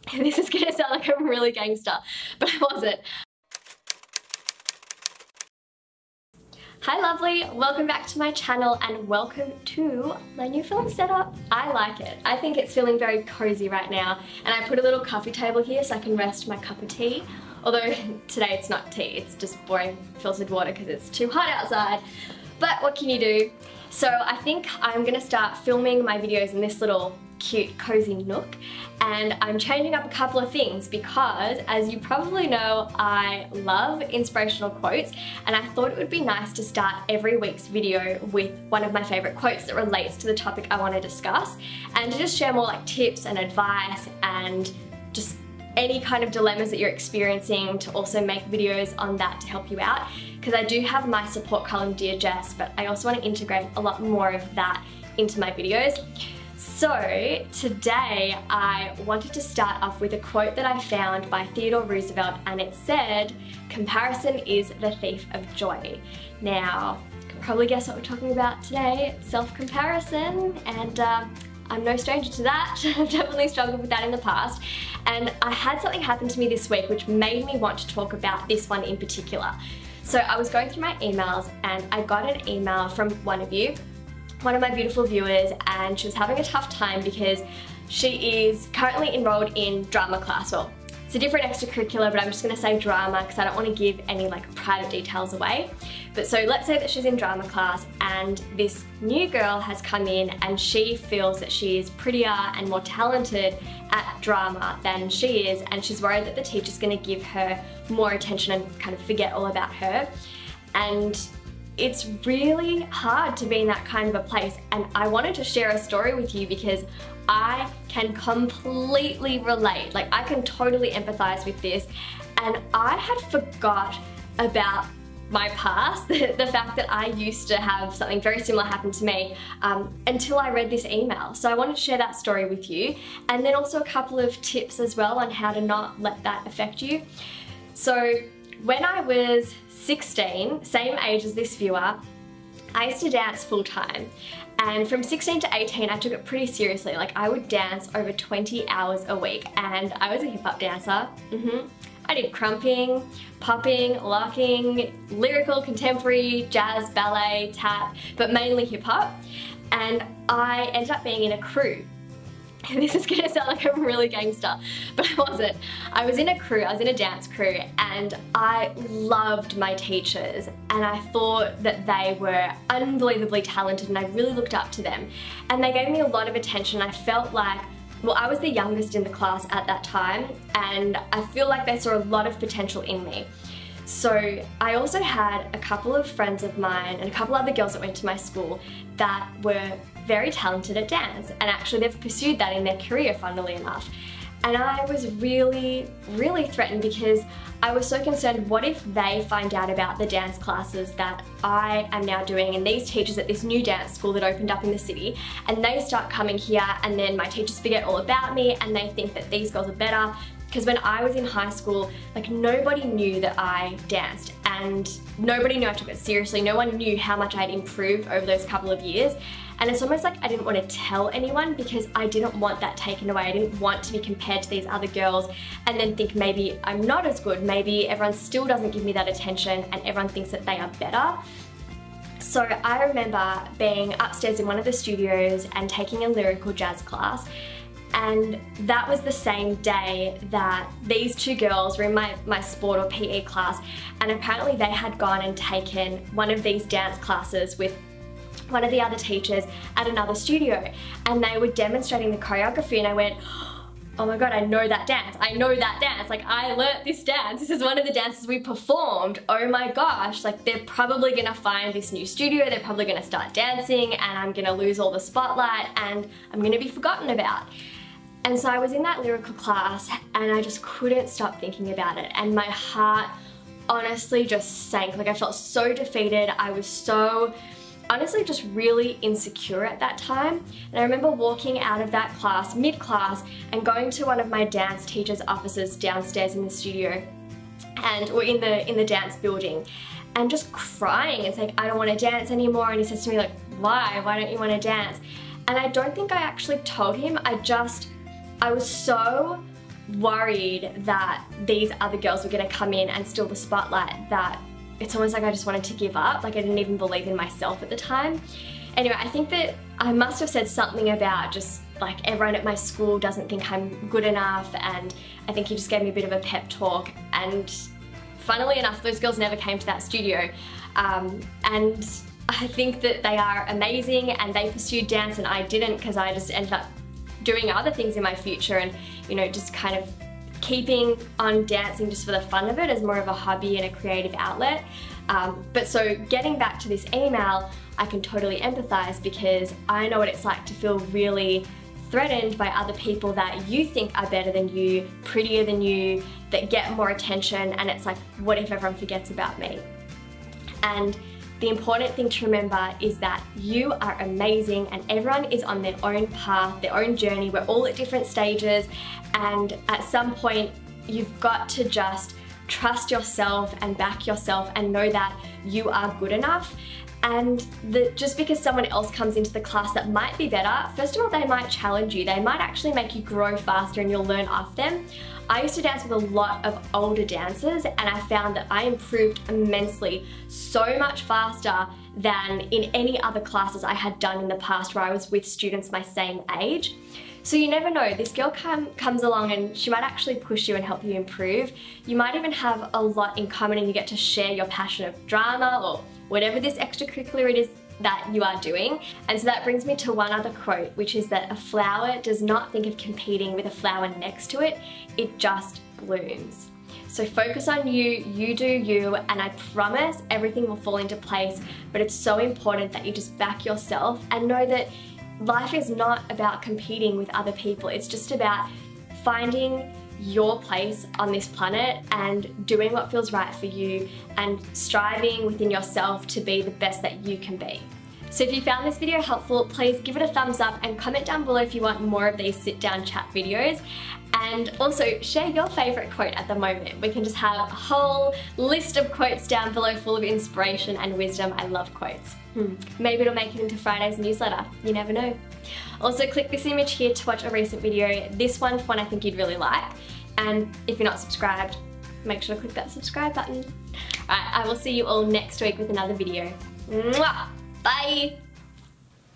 And this is gonna sound like I'm really gangster, but I wasn't. Hi lovely, welcome back to my channel and welcome to my new film setup. I like it. I think it's feeling very cozy right now, and I put a little coffee table here so I can rest my cup of tea. Although today it's not tea, it's just boring filtered water because it's too hot outside. But what can you do? So I think I'm gonna start filming my videos in this little cute cozy nook, and I'm changing up a couple of things because, as you probably know, I love inspirational quotes, and I thought it would be nice to start every week's video with one of my favorite quotes that relates to the topic I want to discuss, and to just share more like tips and advice and just any kind of dilemmas that you're experiencing, to also make videos on that to help you out, because I do have my support column Dear Jess, but I also want to integrate a lot more of that into my videos. So today I wanted to start off with a quote that I found by Theodore Roosevelt, and it said, "Comparison is the thief of joy." Now, you can probably guess what we're talking about today. It's self-comparison, and I'm no stranger to that. I've definitely struggled with that in the past, and I had something happen to me this week which made me want to talk about this one in particular. So I was going through my emails and I got an email from one of you, one of my beautiful viewers, and she was having a tough time because she is currently enrolled in drama class. Well, it's a different extracurricular, but I'm just gonna say drama because I don't want to give any like private details away. But so let's say that she's in drama class and this new girl has come in and she feels that she is prettier and more talented at drama than she is, and she's worried that the teacher's gonna give her more attention and kind of forget all about her. And it's really hard to be in that kind of a place, and I wanted to share a story with you because I can completely relate. Like, I can totally empathize with this, and I had forgot about my past, the fact that I used to have something very similar happen to me until I read this email. So I wanted to share that story with you, and then also a couple of tips as well on how to not let that affect you. So when I was 16, same age as this viewer, I used to dance full time. And from 16 to 18, I took it pretty seriously. Like, I would dance over 20 hours a week, and I was a hip hop dancer. I did crumping, popping, locking, lyrical, contemporary, jazz, ballet, tap, but mainly hip hop. And I ended up being in a crew. And this is gonna sound like I'm really gangster, but I wasn't. I was in a crew, I was in a dance crew, and I loved my teachers, and I thought that they were unbelievably talented and I really looked up to them. And they gave me a lot of attention. I felt like, well, I was the youngest in the class at that time, and I feel like they saw a lot of potential in me. So I also had a couple of friends of mine and a couple other girls that went to my school that were very talented at dance, and actually they've pursued that in their career, funnily enough. And I was really threatened because I was so concerned, what if they find out about the dance classes that I am now doing and these teachers at this new dance school that opened up in the city, and they start coming here and then my teachers forget all about me and they think that these girls are better. Because when I was in high school, like, nobody knew that I danced, and nobody knew I took it seriously. No one knew how much I had improved over those couple of years. And it's almost like I didn't want to tell anyone because I didn't want that taken away. I didn't want to be compared to these other girls and then think maybe I'm not as good. Maybe everyone still doesn't give me that attention and everyone thinks that they are better. So I remember being upstairs in one of the studios and taking a lyrical jazz class. And that was the same day that these two girls were in my sport or PE class, and apparently they had gone and taken one of these dance classes with one of the other teachers at another studio, and they were demonstrating the choreography, and I went, oh my god, I know that dance, like, I learnt this dance, this is one of the dances we performed, oh my gosh, like, they're probably gonna find this new studio, they're probably gonna start dancing, and I'm gonna lose all the spotlight, and I'm gonna be forgotten about. And so I was in that lyrical class and I just couldn't stop thinking about it, and my heart honestly just sank. Like, I felt so defeated. I was so, honestly, just really insecure at that time. And I remember walking out of that class, mid-class, and going to one of my dance teacher's offices downstairs in the studio, and or in the dance building, and just crying and saying, I don't want to dance anymore. And he says to me, like, why don't you want to dance? And I don't think I actually told him. I was so worried that these other girls were gonna come in and steal the spotlight that it's almost like I just wanted to give up. Like I didn't even believe in myself at the time. Anyway, I think that I must have said something about just like everyone at my school doesn't think I'm good enough, and I think he just gave me a bit of a pep talk, and funnily enough those girls never came to that studio, and I think that they are amazing and they pursued dance and I didn't, because I just ended up doing other things in my future and, you know, just kind of keeping on dancing just for the fun of it as more of a hobby and a creative outlet. But so getting back to this email, I can totally empathize, because I know what it's like to feel really threatened by other people that you think are better than you, prettier than you, that get more attention, and it's like, what if everyone forgets about me? And the important thing to remember is that you are amazing and everyone is on their own path, their own journey. We're all at different stages, and at some point you've got to just trust yourself and back yourself and know that you are good enough. And just because someone else comes into the class that might be better, first of all, they might challenge you. They might actually make you grow faster and you'll learn off them. I used to dance with a lot of older dancers and I found that I improved immensely, so much faster than in any other classes I had done in the past where I was with students my same age. So you never know, this girl comes along and she might actually push you and help you improve. You might even have a lot in common and you get to share your passion of drama or whatever this extracurricular it is that you are doing. And so that brings me to one other quote, which is that a flower does not think of competing with a flower next to it, it just blooms. So focus on you, you do you, and I promise everything will fall into place, but it's so important that you just back yourself and know that life is not about competing with other people, it's just about finding your place on this planet and doing what feels right for you and striving within yourself to be the best that you can be. So if you found this video helpful, please give it a thumbs up and comment down below if you want more of these sit down chat videos. And also share your favourite quote at the moment. We can just have a whole list of quotes down below full of inspiration and wisdom. I love quotes. Maybe it'll make it into Friday's newsletter. You never know. Also click this image here to watch a recent video. This one's one I think you'd really like. And if you're not subscribed, make sure to click that subscribe button. Alright, I will see you all next week with another video. Mwah! Bye!